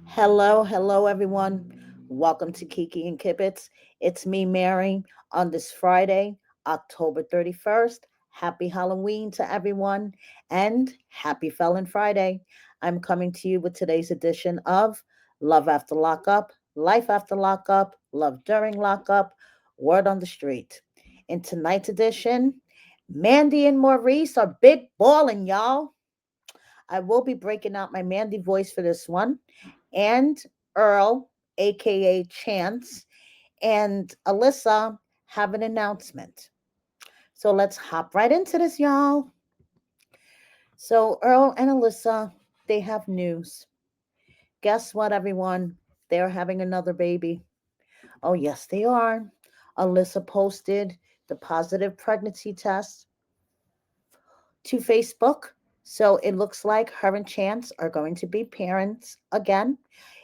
Hello, everyone. Welcome to Kiki and Kibitz. It's me, Mary, on this Friday, October 31st. Happy Halloween to everyone and happy Felon Friday. I'm coming to you with today's edition of Love After Lockup, Life After Lockup, Love During Lockup, Word on the Street. In tonight's edition, Mandy and Maurice are big ballin', y'all. I will be breaking out my Mandy voice for this one. And Earl, aka Chance, and Alyssa have an announcement. So let's hop right into this, y'all. So Earl and Alyssa, they have news. Guess what, everyone? They're having another baby. Oh, yes, they are. Alyssa posted the positive pregnancy test to Facebook. So it looks like her and Chance are going to be parents again.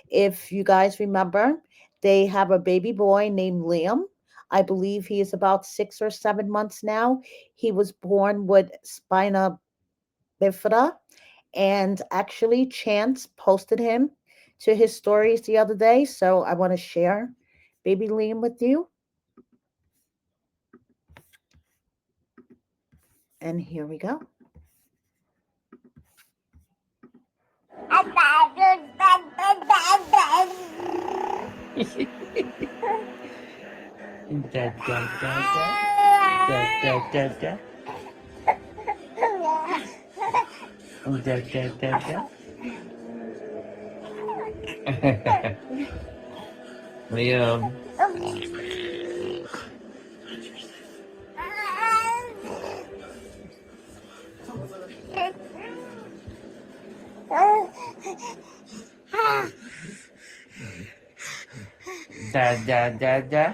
If you guys remember, they have a baby boy named Liam. I believe he is about 6 or 7 months now. He was born with spina bifida, and actually, Chance posted him to his stories the other day. So I want to share baby Liam with you. And here we go. Da, da, da, da. Da, da, da, da. Da, da, da, da. Liam. Da, da, da, da.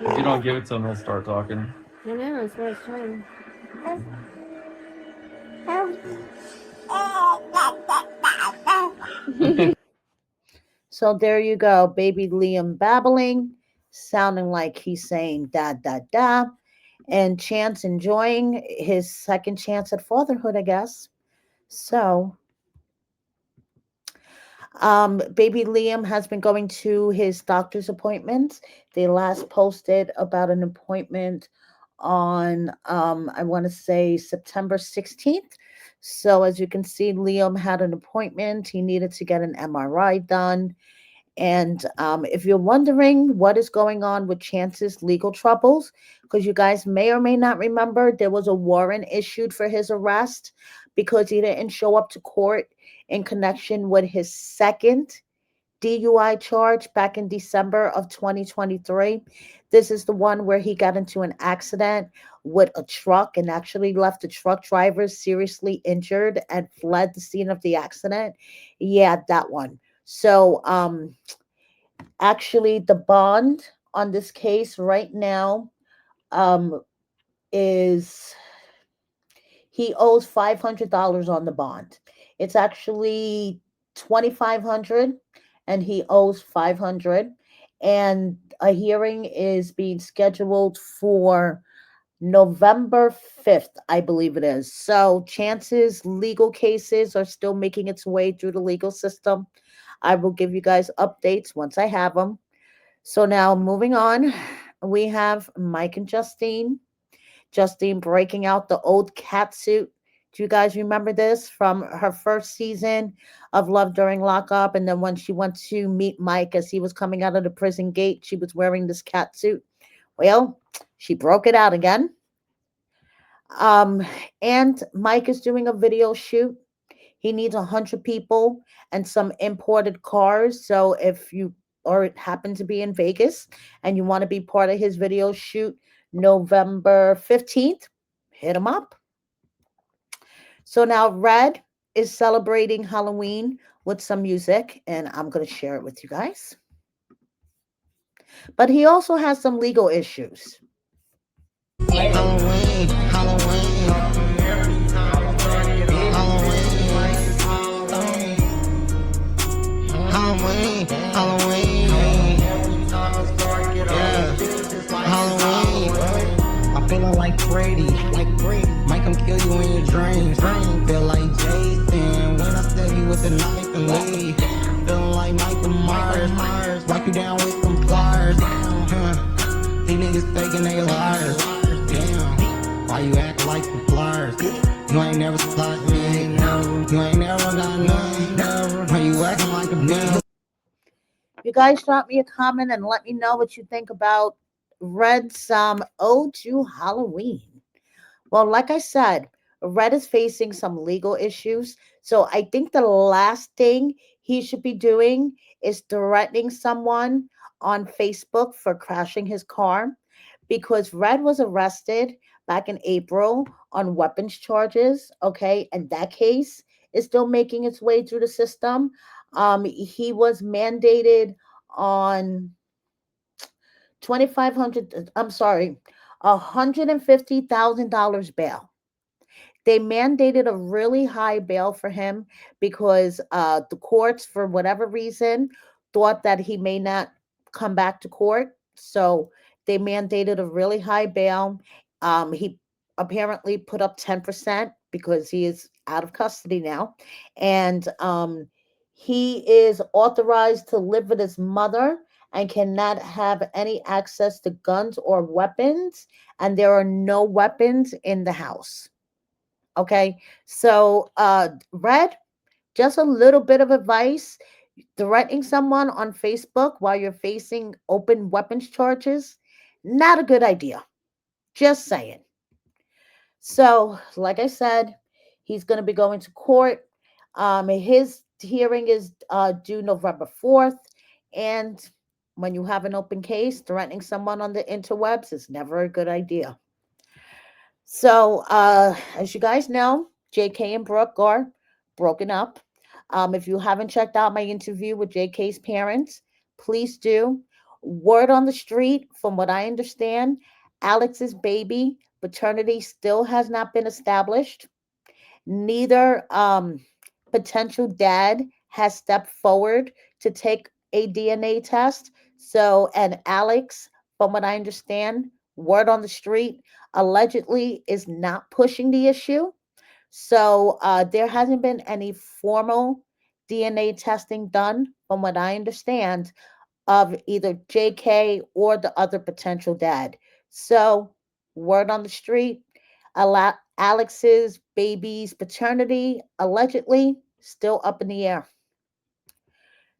If you don't give it to him, he'll start talking. I know, it's what it's trying. So there you go, baby Liam babbling, sounding like he's saying da da da, and Chance enjoying his second chance at fatherhood, I guess. So, baby Liam has been going to his doctor's appointments. They last posted about an appointment on, I want to say September 16th. So, as you can see, Liam had an appointment. He needed to get an MRI done. And if you're wondering what is going on with Chance's legal troubles, because you guys may or may not remember, there was a warrant issued for his arrest because he didn't show up to court in connection with his second DUI charge back in December of 2023. This is the one where he got into an accident with a truck and actually left the truck driver seriously injured and fled the scene of the accident. Yeah, that one. So, actually, the bond on this case right now, um, is he owes $500 on the bond. It's actually 2,500, and he owes 500. And a hearing is being scheduled for November 5th, I believe it is. So, Chance's legal cases are still making its way through the legal system. I will give you guys updates once I have them. So now moving on, we have Mike and Justine. Justine breaking out the old cat suit. Do you guys remember this from her first season of Love During Lockup? And then when she went to meet Mike as he was coming out of the prison gate, she was wearing this cat suit. Well, she broke it out again. Um, and Mike is doing a video shoot. He needs 100 people and some imported cars. So if you or happen to be in Vegas and you want to be part of his video shoot November 15th, hit him up. So now Red is celebrating Halloween with some music, and I'm going to share it with you guys. But he also has some legal issues. Halloween, Halloween, Halloween, Halloween, yeah, Halloween. Feeling like Brady, might come kill you in your dreams. Feel like Jason when I stab you with a knife and leave. Feeling like Michael Myers, walk you down with some pliers. These niggas faking they liars. Damn, why you act like the flyers? You ain't never supplied me. You ain't never got none. Why you acting like a bitch? You guys drop me a comment and let me know what you think about Red's Ode to Halloween. Well, like I said, Red is facing some legal issues. So I think the last thing he should be doing is threatening someone on Facebook for crashing his car because Red was arrested back in April on weapons charges. Okay. And that case is still making its way through the system. He was mandated on 2,500, I'm sorry, $150,000 bail. They mandated a really high bail for him because the courts, for whatever reason, thought that he may not come back to court. So they mandated a really high bail. He apparently put up 10% because he is out of custody now. And he is authorized to live with his mother and cannot have any access to guns or weapons. And there are no weapons in the house. Okay. So, Red, just a little bit of advice. Threatening someone on Facebook while you're facing open weapons charges, not a good idea. Just saying. So, like I said, he's going to be going to court. His hearing is due November 4th. And when you have an open case, threatening someone on the interwebs is never a good idea. So, as you guys know, JK and Brooke are broken up. If you haven't checked out my interview with JK's parents, please do. Word on the street, from what I understand, Alex's baby paternity still has not been established. Neither potential dad has stepped forward to take a DNA test. So, and Alex, from what I understand, word on the street, allegedly is not pushing the issue. So, there hasn't been any formal DNA testing done, from what I understand, of either JK or the other potential dad. So, word on the street, Alex's baby's paternity allegedly still up in the air.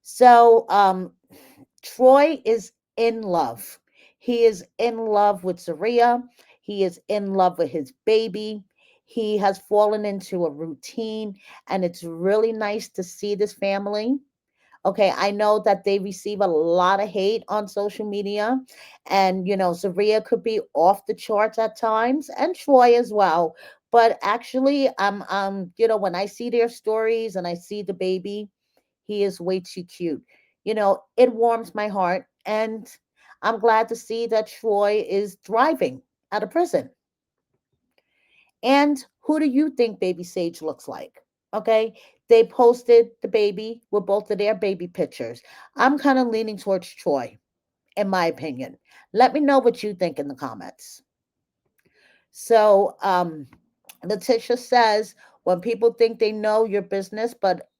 So, Troy is in love. He is in love with Zaria. He is in love with his baby. He has fallen into a routine, and it's really nice to see this family. Okay, I know that they receive a lot of hate on social media, and Zaria could be off the charts at times, and Troy as well. But actually, when I see their stories and I see the baby, he is way too cute. It warms my heart, and I'm glad to see that Troy is thriving out of prison. And who do you think baby Sage looks like? Okay. They posted the baby with both of their baby pictures. I'm kind of leaning towards Troy, in my opinion. Let me know what you think in the comments. So, Letitia says, when people think they know your business, but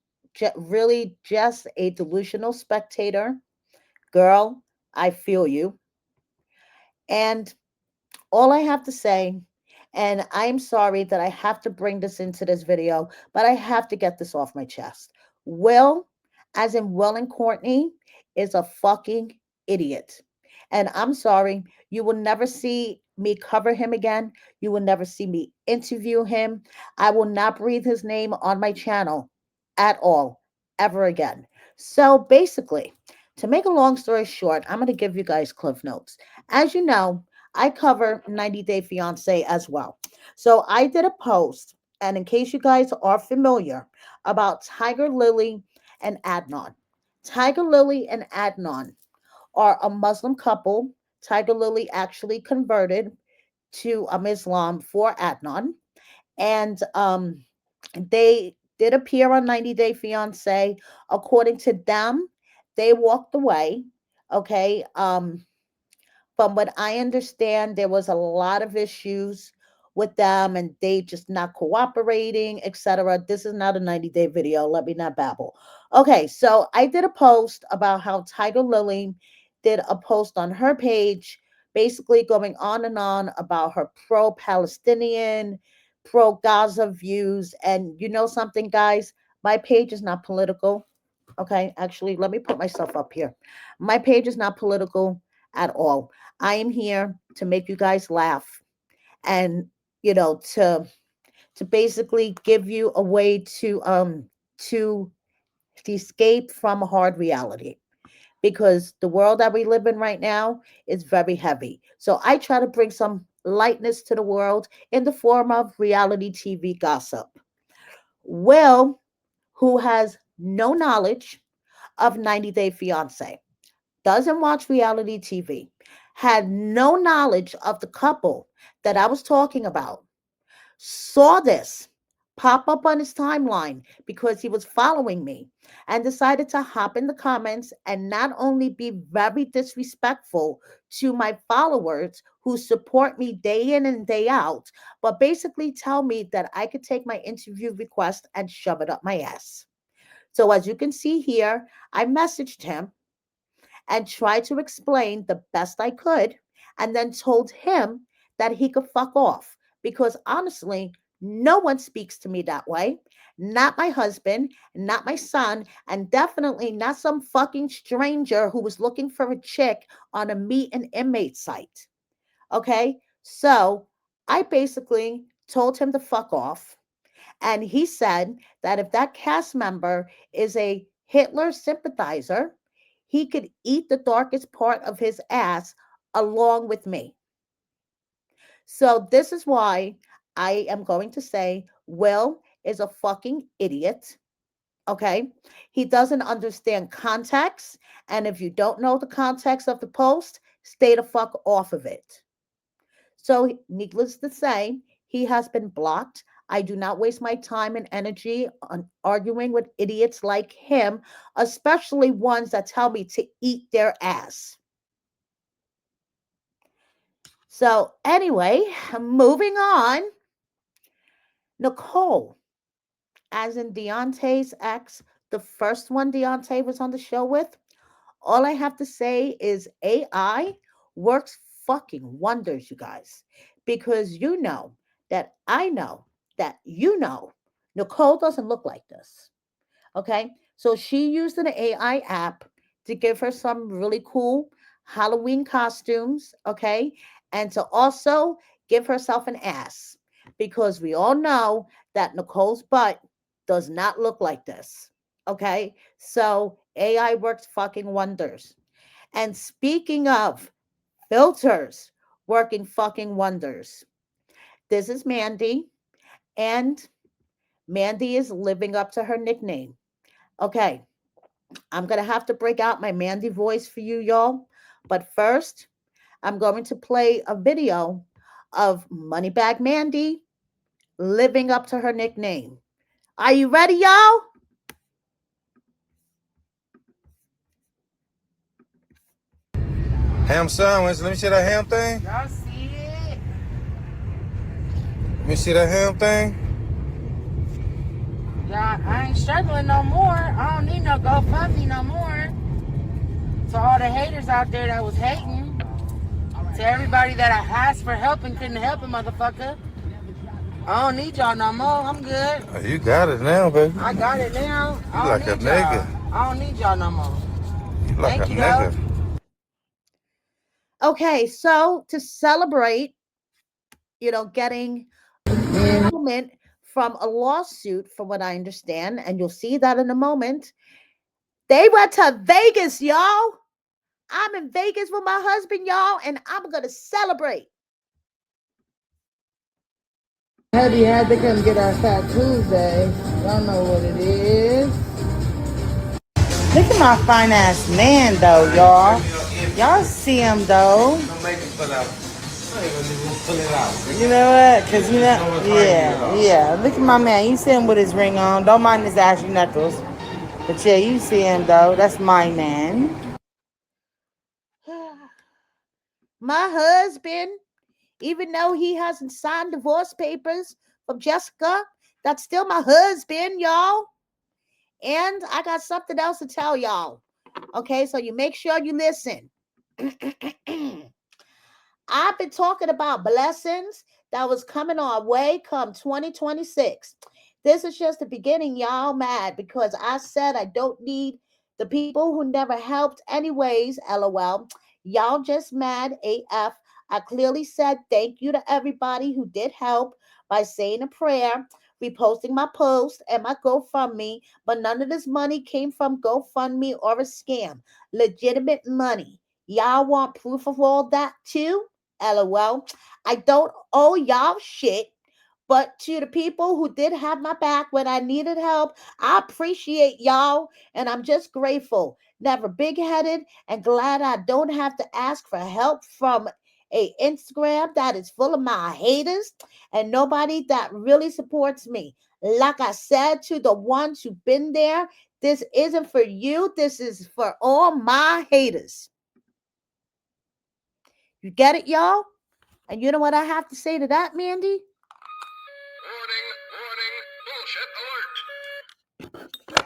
really just a delusional spectator, girl, I feel you. And all I have to say, and I'm sorry that I have to bring this into this video, but I have to get this off my chest. Will, as in Will and Courtney, is a fucking idiot. And I'm sorry, you will never see me cover him again. You will never see me interview him. I will not breathe his name on my channel at all, ever again. So basically, to make a long story short, I'm going to give you guys cliff notes. As you know, I cover 90 Day Fiance as well. So I did a post, and in case you guys are familiar, about Tiger Lily and Adnan. Tiger Lily and Adnan are a Muslim couple. Tiger Lily actually converted to Islam for Adnan, and they did appear on 90 Day Fiance. According to them, they walked away. Okay. from what I understand, there was a lot of issues with them and they just not cooperating, etc. This is not a 90-day video. Let me not babble. Okay, so I did a post about how Tiger Lily did a post on her page, basically going on and on about her pro-Palestinian, pro-Gaza views. And you know something, guys? My page is not political. Okay, actually, let me put myself up here. My page is not political at all. I am here to make you guys laugh and to basically give you a way to escape from a hard reality, because the world that we live in right now is very heavy. So I try to bring some lightness to the world in the form of reality TV gossip. Will, who has no knowledge of 90 Day Fiance, doesn't watch reality TV, had no knowledge of the couple that I was talking about, saw this pop up on his timeline because he was following me, and decided to hop in the comments and not only be very disrespectful to my followers who support me day in and day out, but basically tell me that I could take my interview request and shove it up my ass. So, as you can see here, I messaged him and tried to explain the best I could, and then told him that he could fuck off, because honestly, no one speaks to me that way. Not my husband, not my son, and definitely not some fucking stranger who was looking for a chick on a meet and inmate site. Okay? So I basically told him to fuck off. And he said that if that cast member is a Hitler sympathizer, he could eat the darkest part of his ass along with me. So this is why I am going to say Will is a fucking idiot. Okay. He doesn't understand context. And if you don't know the context of the post, stay the fuck off of it. So, needless to say, he has been blocked. I do not waste my time and energy on arguing with idiots like him, especially ones that tell me to eat their ass. So, anyway, moving on. Nicole, as in Deontay's ex, the first one Deontay was on the show with, all I have to say is AI works fucking wonders, you guys, because you know that I know that you know Nicole doesn't look like this. Okay. So she used an AI app to give her some really cool Halloween costumes. Okay. And to also give herself an ass, because we all know that Nicole's butt does not look like this. Okay. So AI works fucking wonders. And speaking of filters working fucking wonders, this is Mandy, and Mandy is living up to her nickname. Okay, I'm going to have to break out my Mandy voice for you, y'all. But first, I'm going to play a video of Moneybag Mandy living up to her nickname. Are you ready, y'all? Ham sandwich. Let me see that ham thing. Y'all see it? Let me see that ham thing. Y'all, I ain't struggling no more. I don't need no GoFundMe no more. To all the haters out there that was hating. To everybody that I asked for help and couldn't help a motherfucker. I don't need y'all no more. I'm good. Oh, you got it now, baby. I got it now. You like a nigga. I don't need y'all no more. You like Thank a you, nigga. Okay, so to celebrate, getting settlement from a lawsuit, from what I understand, and you'll see that in a moment, they went to Vegas, y'all. I'm in Vegas with my husband, y'all, and I'm going to celebrate. Heavy had to come get our Fat Tuesday. Y'all know what it is. Look at my fine ass man, though, y'all. Y'all see him, though. You know what? Because, yeah. Look at my man. You see him with his ring on. Don't mind his ashy knuckles. But, yeah, you see him, though. That's my man. my husband, even though he hasn't signed divorce papers from Jessica, that's still my husband, y'all. And I got something else to tell y'all. Okay, so you make sure you listen. I've been talking about blessings that was coming our way come 2026. This is just the beginning, y'all. Mad because I said I don't need the people who never helped anyways, LOL. Y'all just mad AF. I clearly said thank you to everybody who did help by saying a prayer, reposting my post and my GoFundMe, but none of this money came from GoFundMe or a scam. Legitimate money. Y'all want proof of all that too? LOL. I don't owe y'all shit, but to the people who did have my back when I needed help, I appreciate y'all and I'm just grateful. Never big headed and glad I don't have to ask for help from a Instagram that is full of my haters and nobody that really supports me. Like I said to the ones who've been there, this isn't for you. This is for all my haters. You get it, y'all? And you know what I have to say to that, Mandy? Warning, bullshit alert.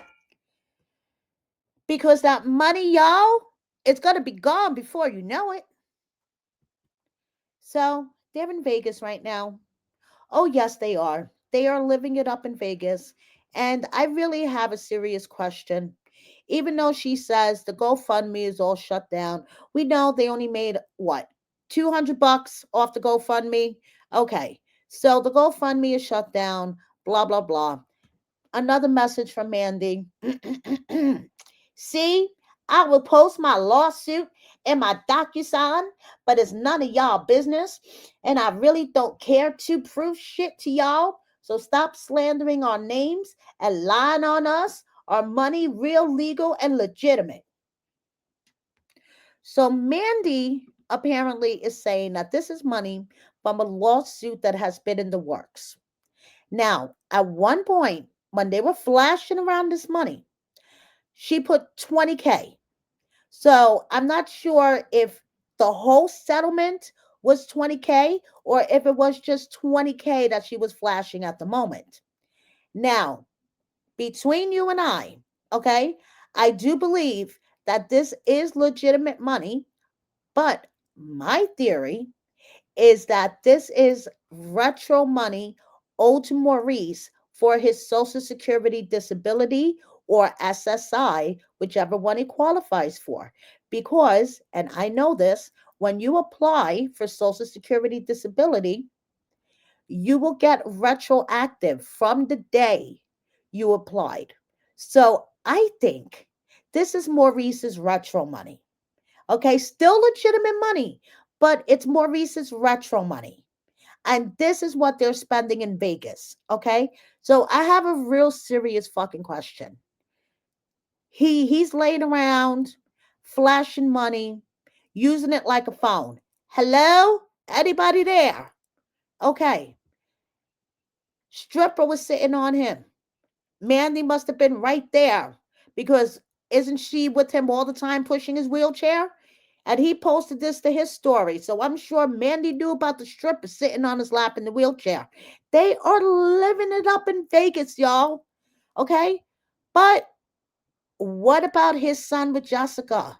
Because that money, y'all, it's going to be gone before you know it. So they're in Vegas right now. Oh, yes, they are. They are living it up in Vegas. And I really have a serious question. Even though she says the GoFundMe is all shut down, we know they only made what? $200 off the GoFundMe? Okay. So the GoFundMe is shut down, blah, blah, blah. Another message from Mandy. See, I will post my lawsuit in my DocuSign, but it's none of y'all business. And I really don't care to prove shit to y'all. So stop slandering our names and lying on us. Our money real, legal, and legitimate. So Mandy apparently is saying that this is money from a lawsuit that has been in the works. Now, at one point, when they were flashing around this money, she put 20K. So I'm not sure if the whole settlement was 20K or if it was just 20K that she was flashing at the moment. Now, between you and I, okay, I do believe that this is legitimate money, but my theory is that this is retro money owed to Maurice for his Social Security disability or SSI, whichever one he qualifies for. Because, and I know this, when you apply for Social Security disability, you will get retroactive from the day you applied. So I think this is Maurice's retro money. Okay, still legitimate money, but it's Maurice's retro money. And this is what they're spending in Vegas. Okay, so I have a real serious fucking question. He's laying around, flashing money, using it like a phone. Hello? Anybody there? Okay. Stripper was sitting on him. Mandy must have been right there because isn't she with him all the time pushing his wheelchair? And he posted this to his story. So I'm sure Mandy knew about the stripper sitting on his lap in the wheelchair. They are living it up in Vegas, y'all. Okay? But what about his son with Jessica?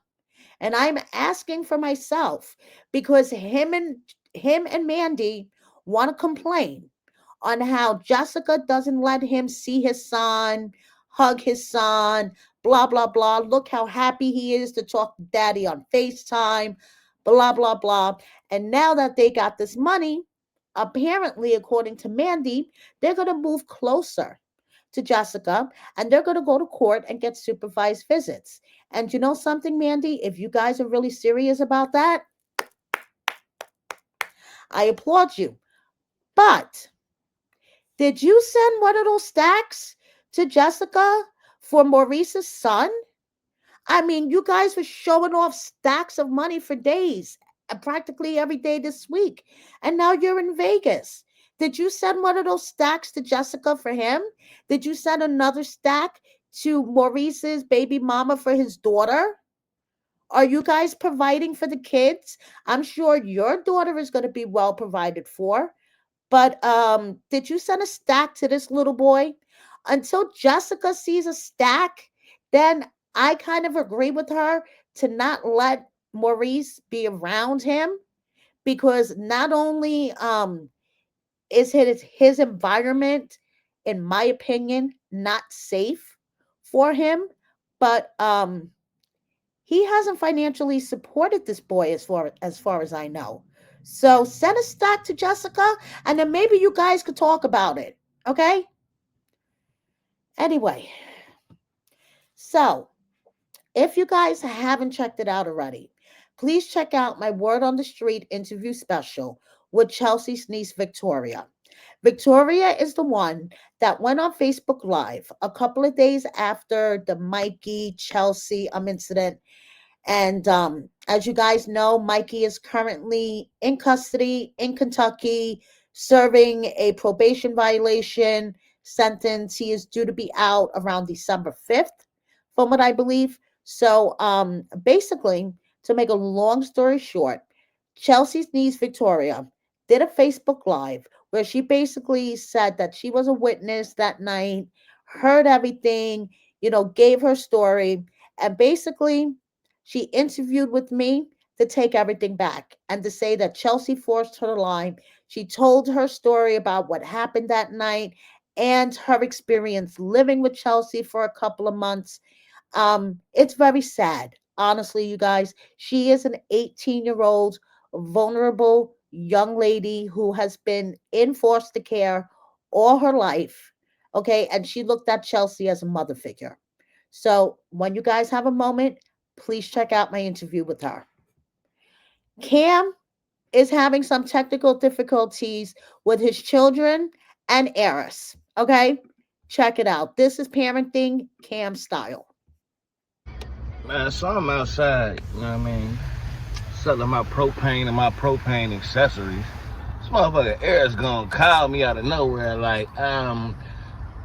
And I'm asking for myself because him and Mandy want to complain on how Jessica doesn't let him see his son, hug his son, blah, blah, blah. Look how happy he is to talk to daddy on FaceTime, blah, blah, blah. And now that they got this money, apparently, according to Mandy, they're going to move closer to Jessica and they're going to go to court and get supervised visits. And you know something, Mandy? If you guys are really serious about that, I applaud you. But did you send one of those stacks to Jessica for Maurice's son? I mean, you guys were showing off stacks of money for days, practically every day this week. And now you're in Vegas. Did you send one of those stacks to Jessica for him? Did you send another stack to Maurice's baby mama for his daughter? Are you guys providing for the kids? I'm sure your daughter is going to be well provided for. But did you send a stack to this little boy? Until Jessica sees a stack, then I kind of agree with her to not let Maurice be around him, because not only is his environment, in my opinion, not safe for him, but he hasn't financially supported this boy as far as I know. So send a stack to Jessica, and then maybe you guys could talk about it. Okay. Anyway, so if you guys haven't checked it out already, please check out my Word on the Street interview special with Chelsea's niece Victoria. Victoria is the one that went on Facebook Live a couple of days after the Mikey Chelsea incident. And as you guys know, Mikey is currently in custody in Kentucky, serving a probation violation sentence. He is due to be out around December 5th, from what I believe. So basically, to make a long story short, Chelsea's niece Victoria did a Facebook Live where she basically said that she was a witness that night, heard everything, gave her story, and basically she interviewed with me to take everything back and to say that Chelsea forced her to lie. She told her story about what happened that night and her experience living with Chelsea for a couple of months. It's very sad. Honestly, you guys, she is an 18-year-old vulnerable young lady who has been in foster care all her life. Okay, and she looked at Chelsea as a mother figure. So when you guys have a moment, please check out my interview with her. Cam is having some technical difficulties with his children and Eris. Okay, check it out. This is parenting Cam style. Man, so I'm outside, you know what I mean? Selling my propane and my propane accessories. This motherfucker Eric's gonna call me out of nowhere like,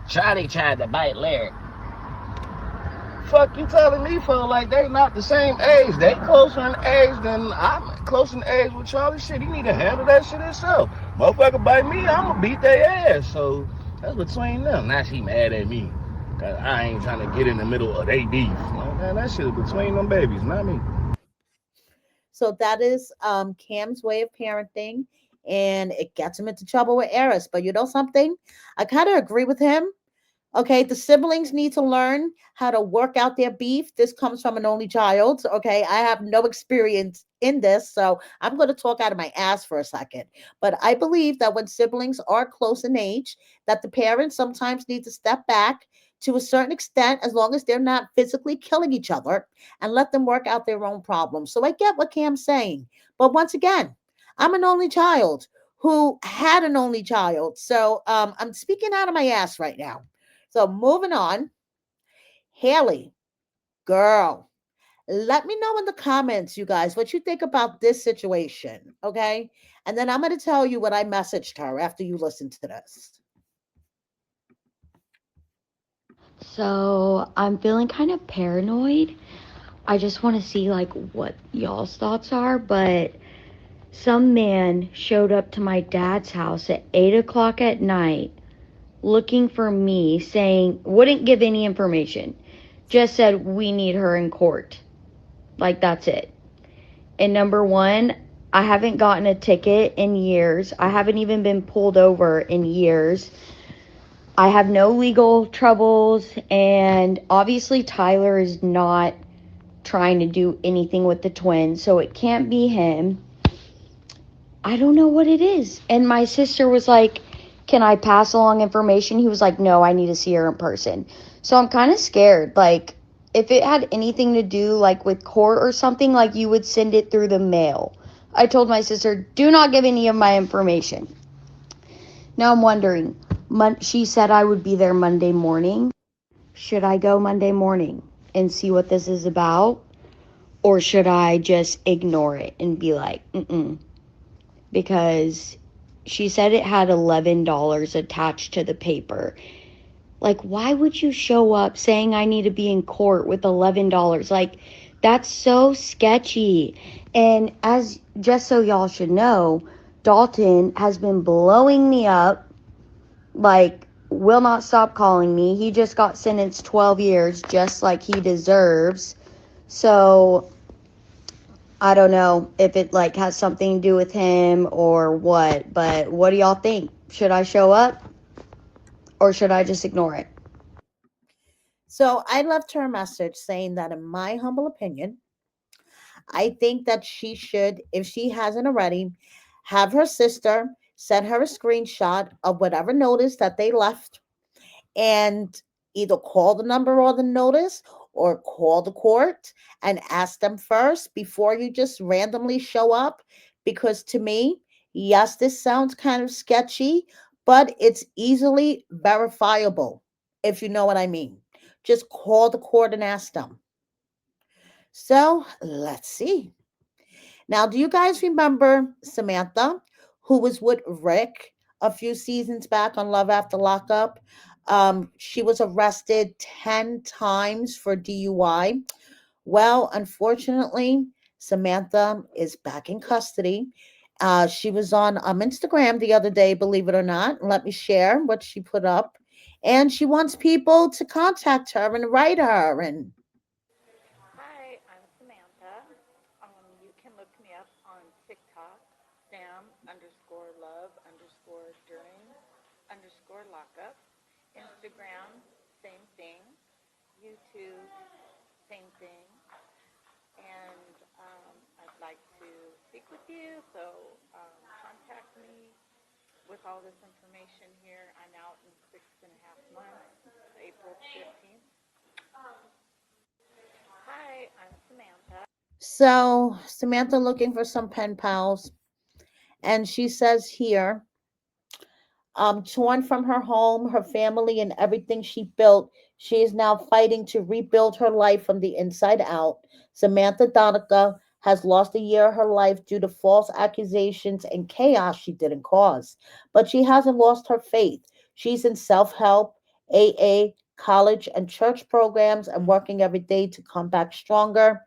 Charlie tried to bite Larry. Fuck you telling me for? Like, they not the same age. They closer in age than I'm closer in age with Charlie. Shit, he need to handle that shit himself. Motherfucker bite me, I'ma beat their ass. So that's between them. Now she mad at me. Cause I ain't trying to get in the middle of they beef. Like, man, that shit is between them babies, not me. So that is Cam's way of parenting, and it gets him into trouble with Eris. But you know something? I kind of agree with him. Okay, the siblings need to learn how to work out their beef. This comes from an only child. Okay, I have no experience in this, so I'm going to talk out of my ass for a second. But I believe that when siblings are close in age, that the parents sometimes need to step back to a certain extent, as long as they're not physically killing each other, and let them work out their own problems. So I get what Cam's saying. But once again, I'm an only child who had an only child. So I'm speaking out of my ass right now. So moving on, Haley, girl, let me know in the comments, you guys, what you think about this situation, okay? And then I'm going to tell you what I messaged her after you listen to this. So I'm feeling kind of paranoid. I just want to see like what y'all's thoughts are, but some man showed up to my dad's house at 8 o'clock at night looking for me, saying, wouldn't give any information, just said we need her in court. Like, that's it. And number one, I haven't gotten a ticket in years. I haven't even been pulled over in years. I have no legal troubles, and obviously Tyler is not trying to do anything with the twins, so it can't be him. I don't know what it is. And my sister was like, can I pass along information? He was like, no, I need to see her in person. So I'm kind of scared. Like, if it had anything to do like with court or something, like you would send it through the mail. I told my sister, do not give any of my information. Now I'm wondering, she said I would be there Monday morning. Should I go Monday morning and see what this is about? Or should I just ignore it and be like, because she said it had $11 attached to the paper. Like, why would you show up saying I need to be in court with $11? Like, That's so sketchy. And as just so y'all should know, Dalton has been blowing me up, like, will not stop calling me. He just got sentenced 12 years, just like he deserves. So I don't know if it like has something to do with him or what, but what do y'all think? Should I show up or should I just ignore it? So I left her a message saying that, in my humble opinion, I think that she should, if she hasn't already, have her sister send her a screenshot of whatever notice that they left, and either call the number or the notice, or call the court and ask them first before you just randomly show up. Because to me, yes, this sounds kind of sketchy, but it's easily verifiable, if you know what I mean. Just call the court and ask them. So let's see. Now, do you guys remember Samantha, who was with Rick a few seasons back on Love After Lockup? She was arrested 10 times for DUI. Well, unfortunately, Samantha is back in custody. She was on Instagram the other day, believe it or not. Let me share what she put up. And she wants people to contact her and write her. And Hi, I'm Samantha. You can look me up on TikTok, Sam_love_during_lockup. Instagram, same thing. YouTube, same thing. And I'd like to speak with you, so contact me with all this information here. I'm out in 6.5 months, April 15th. Hi, I'm Samantha. so Samantha looking for some pen pals. And she says here, torn from her home, her family, and everything she built, she is now fighting to rebuild her life from the inside out. Samantha Donica has lost a year of her life due to false accusations and chaos she didn't cause. But she hasn't lost her faith. She's in self help, AA, college, and church programs, and working every day to come back stronger.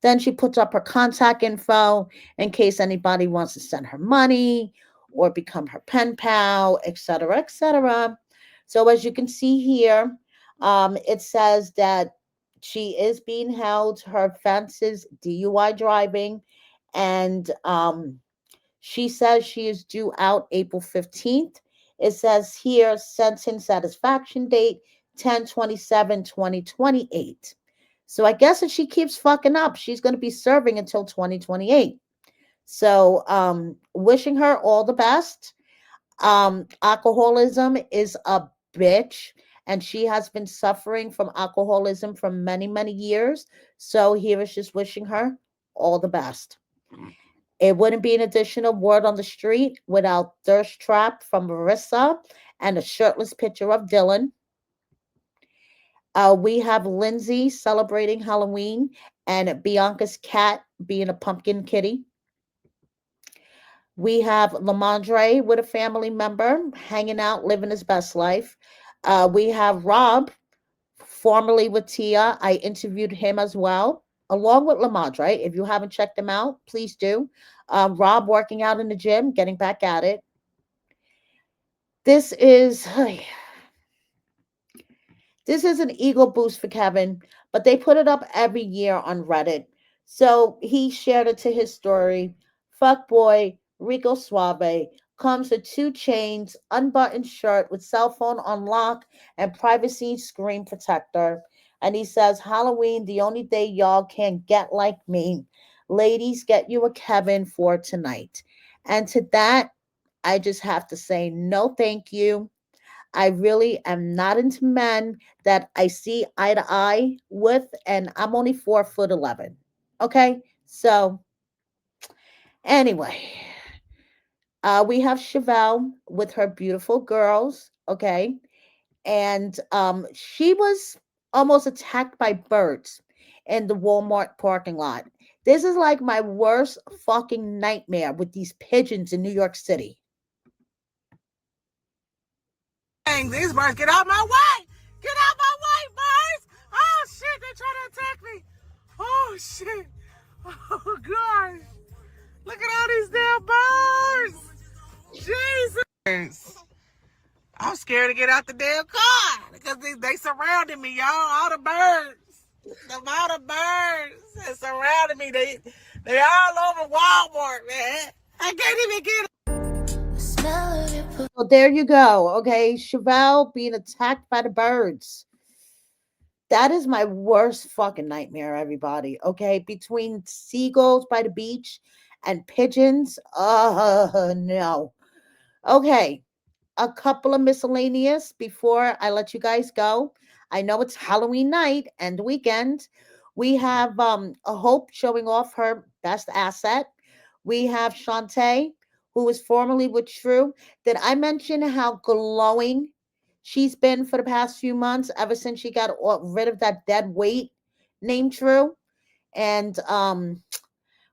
Then she puts up her contact info in case anybody wants to send her money or become her pen pal, etc., etc. So as you can see here, it says that she is being held. Her offense is DUI driving, and she says she is due out April 15th. It says here sentence satisfaction date 10/27/2028. So I guess if she keeps fucking up, she's going to be serving until 2028. So wishing her all the best. Alcoholism is a bitch, and she has been suffering from alcoholism for many, many years. So here is just wishing her all the best. It wouldn't be an additional word on the street without Thirst Trap from Marissa and a shirtless picture of Dylan. We have Lindsay celebrating Halloween and Bianca's cat being a pumpkin kitty. We have Lamondre with a family member hanging out, living his best life. We have Rob, formerly with Tia. I interviewed him as well, along with Lamondre. If you haven't checked him out, please do. Rob working out in the gym, getting back at it. This is This is an ego boost for Kevin, but they put it up every year on Reddit. So he shared it to his story. Fuck boy, Rico Suave comes with 2 chains, unbuttoned shirt with cell phone on lock, and privacy screen protector. And he says, Halloween, the only day y'all can get like me. Ladies, get you a Kevin for tonight. And to that, I just have to say no thank you. I really am not into men that I see eye to eye with, and I'm only 4'11". Okay, so anyway, we have Chevelle with her beautiful girls. Okay, and she was almost attacked by birds in the Walmart parking lot. This is like my worst fucking nightmare with these pigeons in New York City. Dang, these birds, get out my way! Get out my way, birds! Oh shit, they trying to attack me! Oh shit! Oh gosh! Look at all these damn birds! Jesus! I'm scared to get out the damn car because they surrounded me, y'all. All the birds, all the birds that surrounded me. They all over Walmart, man. I can't even get. So there you go. Okay, Chevelle being attacked by the birds. That is my worst fucking nightmare, everybody. Okay, between seagulls by the beach and pigeons. No. Okay, a couple of miscellaneous before I let you guys go. I know it's Halloween night and weekend. We have a Hope showing off her best asset. We have Shantae, who was formerly with True. Did I mention how glowing she's been for the past few months ever since she got rid of that dead weight named True? And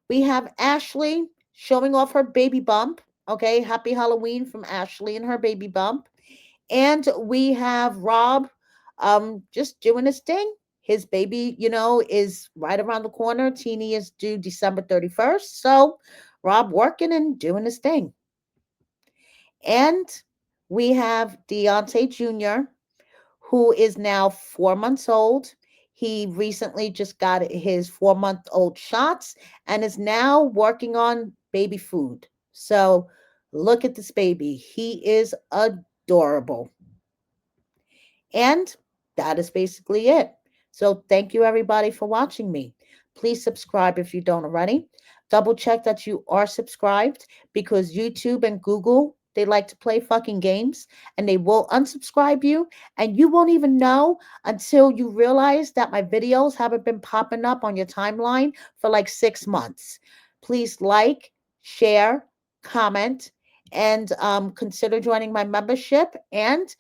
we have Ashley showing off her baby bump. Okay, happy Halloween from Ashley and her baby bump. And we have Rob just doing his thing. His baby, is right around the corner. Teeny is due December 31st. So Rob working and doing his thing. And we have Deontay Jr., who is now 4 months old. He recently just got his 4-month-old shots and is now working on baby food. So look at this baby. He is adorable. And that is basically it. So thank you everybody for watching me. Please subscribe if you don't already. Double check that you are subscribed because YouTube and Google, they like to play fucking games and they will unsubscribe you and you won't even know until you realize that my videos haven't been popping up on your timeline for like 6 months. Please like, share, comment, and consider joining my membership. And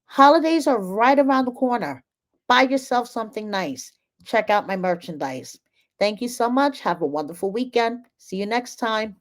holidays are right around the corner. Buy yourself something nice. Check out my merchandise. Thank you so much. Have a wonderful weekend. See you next time.